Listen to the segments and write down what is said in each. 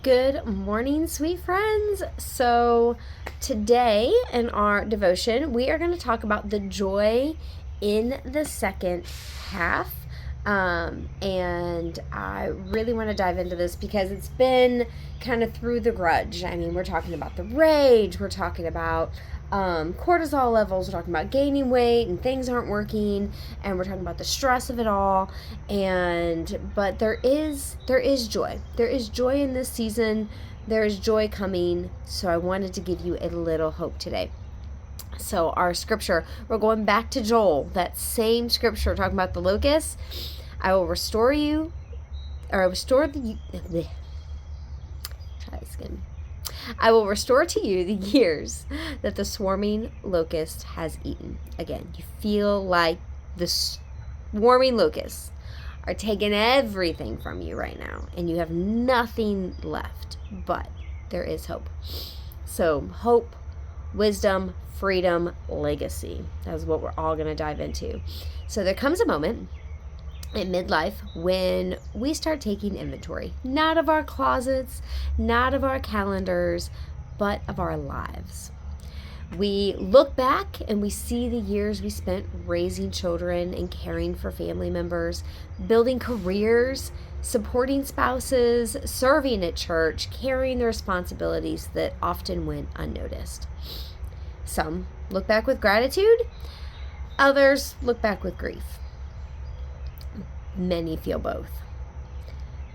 Good morning, sweet friends. So, today in our devotion, we are going to talk about the joy in the second half. And I really want to dive into this because it's been kind of through the grudge. I mean, we're talking about the rage, we're talking about cortisol levels, we're talking about gaining weight and things aren't working, and we're talking about the stress of it all. But there is joy. There is joy in this season. There is joy coming. So I wanted to give you a little hope today. So our scripture, we're going back to Joel, that same scripture talking about the locusts. I will restore you, or I will restore the, try this again. I will restore to you the years that the swarming locust has eaten. Again, you feel like the swarming locusts are taking everything from you right now, and you have nothing left, but there is hope. So hope, wisdom, freedom, legacy. That's what we're all going to dive into. So there comes a moment in midlife when we start taking inventory, not of our closets, not of our calendars, but of our lives. We look back and we see the years we spent raising children and caring for family members, building careers, supporting spouses, serving at church, carrying the responsibilities that often went unnoticed. Some look back with gratitude, others look back with grief. Many feel both.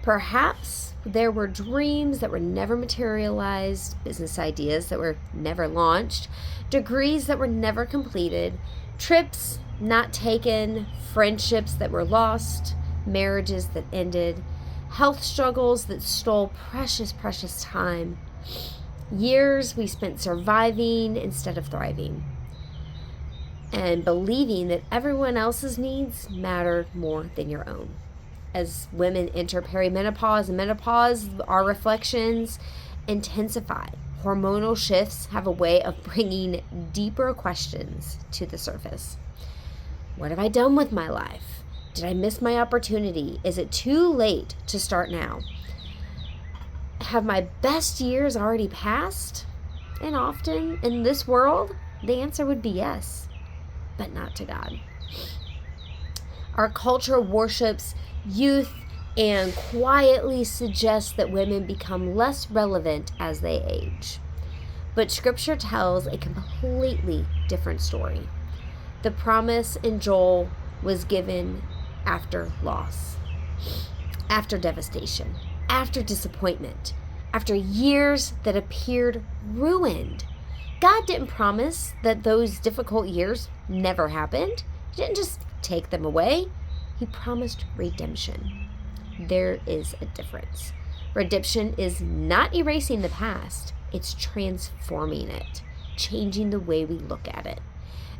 Perhaps there were dreams that were never materialized, business ideas that were never launched, degrees that were never completed, trips not taken, friendships that were lost, marriages that ended, health struggles that stole precious, precious time, years we spent surviving instead of thriving, and believing that everyone else's needs matter more than your own. As women enter perimenopause and menopause, our reflections intensify. Hormonal shifts have a way of bringing deeper questions to the surface. What have I done with my life? Did I miss my opportunity? Is it too late to start now? Have my best years already passed? And often in this world, the answer would be yes, but not to God. Our culture worships youth and quietly suggests that women become less relevant as they age. But Scripture tells a completely different story. The promise in Joel was given after loss, after devastation, after disappointment, after years that appeared ruined. God didn't promise that those difficult years never happened. He didn't just take them away. He promised redemption. There is a difference. Redemption is not erasing the past. It's transforming it, changing the way we look at it.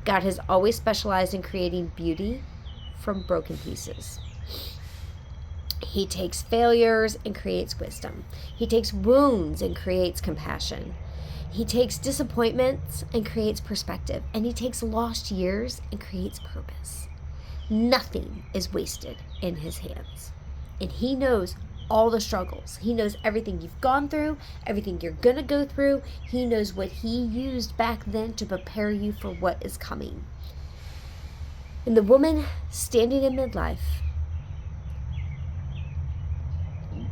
God has always specialized in creating beauty from broken pieces. He takes failures and creates wisdom. He takes wounds and creates compassion. He takes disappointments and creates perspective. And he takes lost years and creates purpose. Nothing is wasted in his hands. And he knows all the struggles. He knows everything you've gone through, everything you're going to go through. He knows what he used back then to prepare you for what is coming. And the woman standing in midlife,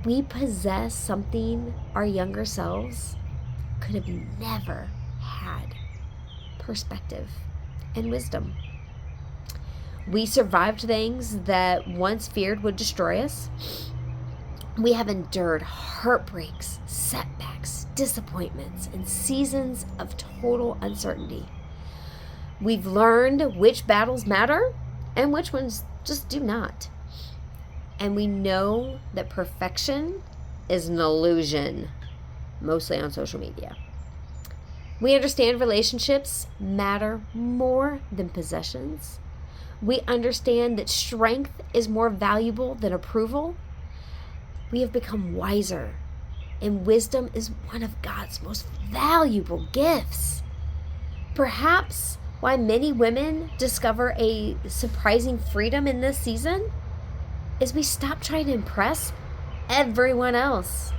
we possess something our younger selves could have never had: perspective and wisdom. We survived things that once feared would destroy us. We have endured heartbreaks, setbacks, disappointments, and seasons of total uncertainty. We've learned which battles matter and which ones just do not. And we know that perfection is an illusion, mostly on social media. We understand relationships matter more than possessions. We understand that strength is more valuable than approval. We have become wiser, and wisdom is one of God's most valuable gifts. Perhaps why many women discover a surprising freedom in this season is we stop trying to impress everyone else.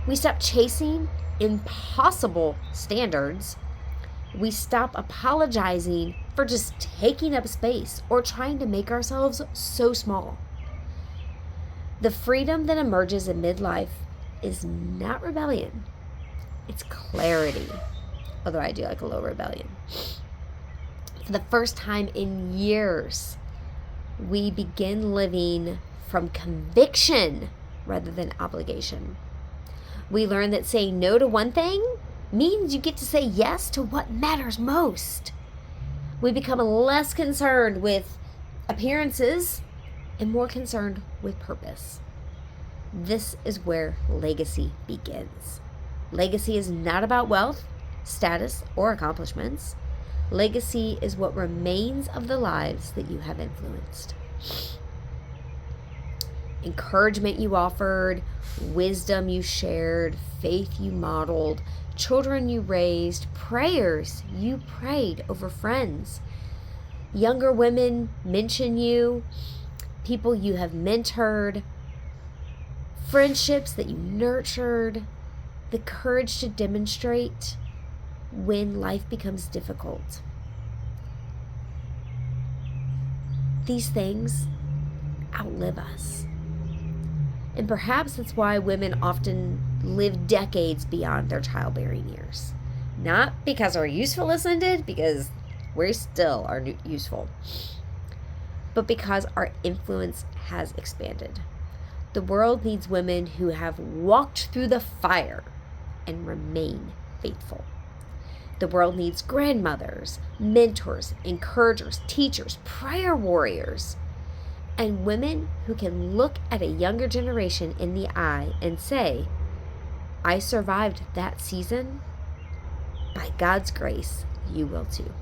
We stop chasing impossible standards. We stop apologizing for just taking up space or trying to make ourselves so small. The freedom that emerges in midlife is not rebellion, it's clarity. Although I do like a little rebellion. For the first time in years, we begin living from conviction rather than obligation. We learn that saying no to one thing means you get to say yes to what matters most. We become less concerned with appearances and more concerned with purpose. This is where legacy begins. Legacy is not about wealth, status, or accomplishments. Legacy is what remains of the lives that you have influenced. Encouragement you offered, wisdom you shared, faith you modeled, children you raised, prayers you prayed over friends. Younger women mention you, people you have mentored, friendships that you nurtured, the courage to demonstrate when life becomes difficult. These things outlive us. And perhaps that's why women often live decades beyond their childbearing years. Not because our usefulness ended, because we still are useful, but because our influence has expanded. The world needs women who have walked through the fire and remain faithful. The world needs grandmothers, mentors, encouragers, teachers, prayer warriors, and women who can look at a younger generation in the eye and say, I survived that season. By God's grace, you will too.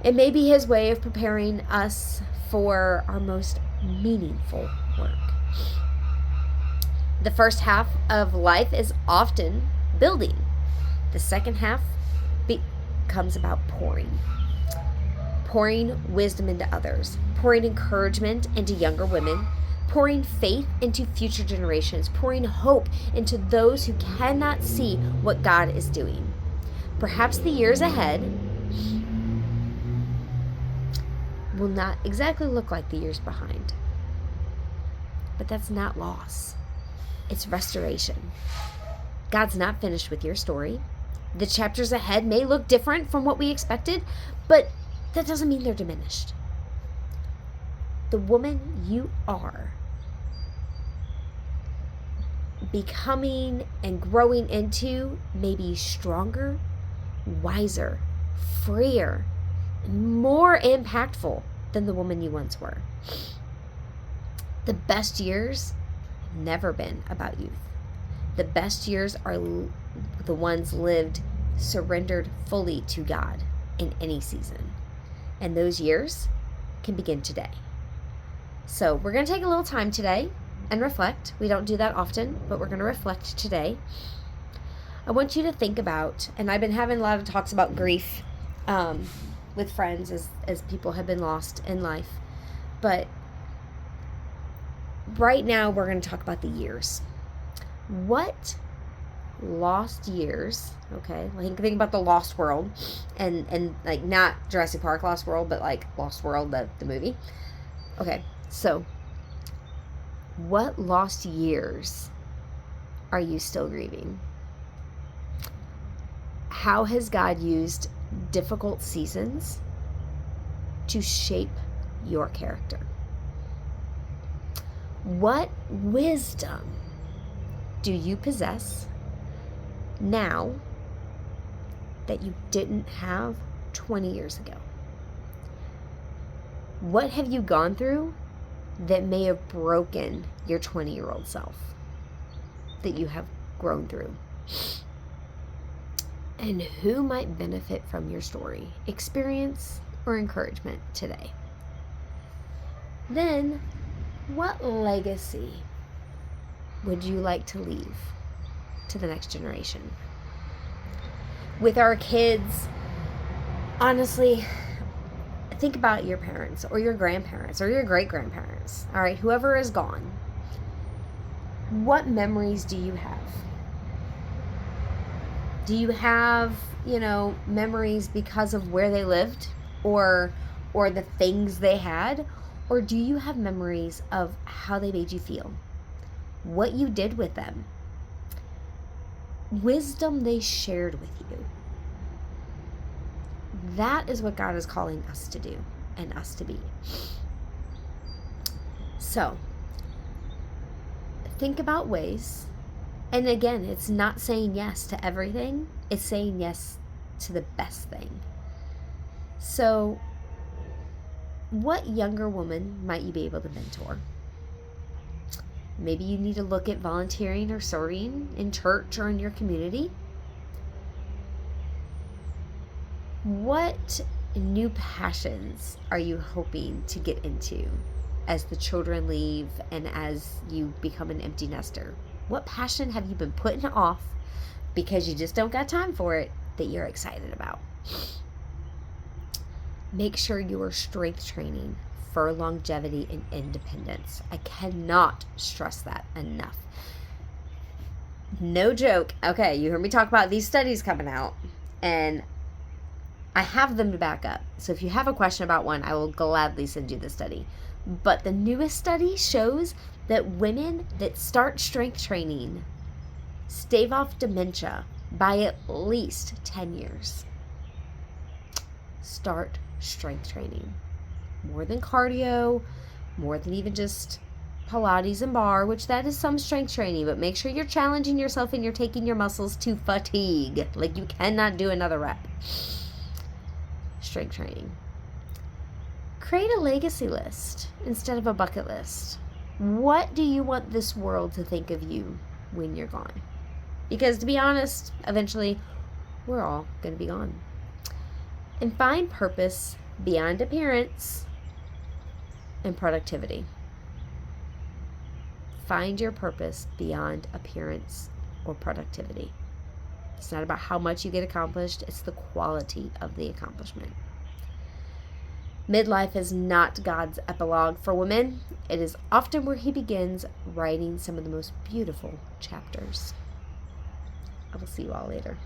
It may be His way of preparing us for our most meaningful work. The first half of life is often building. The second half becomes about pouring wisdom into others, pouring encouragement into younger women, pouring faith into future generations, pouring hope into those who cannot see what God is doing. Perhaps the years ahead will not exactly look like the years behind, but that's not loss. It's restoration. God's not finished with your story. The chapters ahead may look different from what we expected, but that doesn't mean they're diminished. The woman you are becoming and growing into may be stronger, wiser, freer, more impactful than the woman you once were. The best years have never been about youth. The best years are the ones lived surrendered fully to God in any season. And those years can begin today. So we're going to take a little time today and reflect. We don't do that often, but we're going to reflect today. I want you to think about, and I've been having a lot of talks about grief with friends as people have been lost in life. But right now we're going to talk about the years. What lost years, okay, like think about the Lost World, and like not Jurassic Park Lost World, but like Lost World, the movie. Okay, so what lost years are you still grieving? How has God used difficult seasons to shape your character? What wisdom do you possess now that you didn't have 20 years ago? What have you gone through that may have broken your 20-year-old self that you have grown through? And who might benefit from your story, experience, or encouragement today? Then, what legacy would you like to leave to the next generation? With our kids, honestly, think about your parents or your grandparents or your great-grandparents, all right, whoever is gone. What memories do you have? Do you have, memories because of where they lived or the things they had? Or do you have memories of how they made you feel? What you did with them? Wisdom they shared with you? That is what God is calling us to do and us to be. So, think about ways. And again, it's not saying yes to everything, it's saying yes to the best thing. So, what younger woman might you be able to mentor? Maybe you need to look at volunteering or serving in church or in your community. What new passions are you hoping to get into as the children leave and as you become an empty nester? What passion have you been putting off because you just don't got time for it that you're excited about? Make sure you are strength training for longevity and independence. I cannot stress that enough. No joke. Okay, you heard me talk about these studies coming out, and I have them to back up. So if you have a question about one, I will gladly send you the study. But the newest study shows that women that start strength training stave off dementia by at least 10 years. Start strength training. More than cardio, more than even just Pilates and bar, which that is some strength training, but make sure you're challenging yourself and you're taking your muscles to fatigue. Like you cannot do another rep. Strength training. Create a legacy list instead of a bucket list. What do you want this world to think of you when you're gone? Because to be honest, eventually we're all going to be gone. And find purpose beyond appearance and productivity. Find your purpose beyond appearance or productivity. It's not about how much you get accomplished, it's the quality of the accomplishment. Midlife is not God's epilogue for women. It is often where He begins writing some of the most beautiful chapters. I will see you all later.